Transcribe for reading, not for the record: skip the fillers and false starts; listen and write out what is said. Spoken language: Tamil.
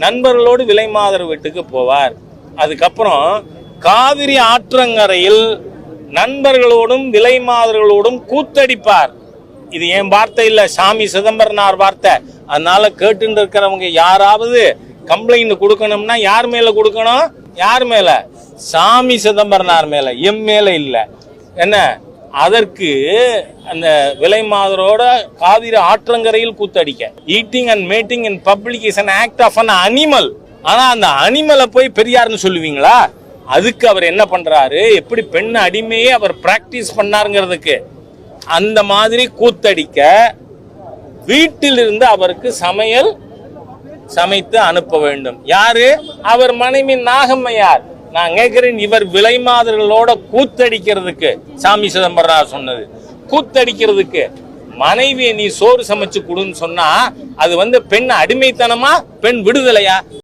நண்பர்களோடு விலைமாதர் வீட்டுக்கு போவார். அதுக்கப்புறம் காவிரி ஆற்றங்கரையில் நண்பர்களோடும் விலைமாதர்களோடும் கூத்தடிப்பார். இது என் வார்த்தை இல்ல, சாமி சிதம்பரனார் வார்த்தை. அதனால கேட்டு இருக்கிறவங்க யாராவது கம்ப்ளைண்ட் கொடுக்கணும்னா யார் மேல கொடுக்கணும்? யார் மேல? சாமி சிதம்பரனார் மேல, எம் மேல இல்ல. என்ன அதற்கு அந்த விலைமாதரோட காவிரி ஆற்றங்கரையில் கூத்தடிக்க, eating and mating in public is an act of an animal. ஆனா அந்த அனிமலை போய் பெரியார்னு சொல்லுவீங்களா? அதுக்கு அவர் என்ன பண்றாரு, எப்படி பெண் அடிமையே அவர் பிராக்டிஸ் பண்ணாருங்கிறதுக்கு அந்த மாதிரி கூத்தடிக்க வீட்டிலிருந்து அவருக்கு சமையல் சமைத்து அனுப்ப வேண்டும். யாரு? அவர் மனைவி நாகம்மையார். நான் கேட்கிறேன், இவர் விலைமாதர்களோட கூத்தடிக்கிறதுக்கு, சாமி சிதம்பரனார் சொன்னது கூத்தடிக்கிறதுக்கு, மனைவியை நீ சோறு சமைச்சு கொடுன்னு சொன்னா அது பெண் அடிமைத்தனமா, பெண் விடுதலையா?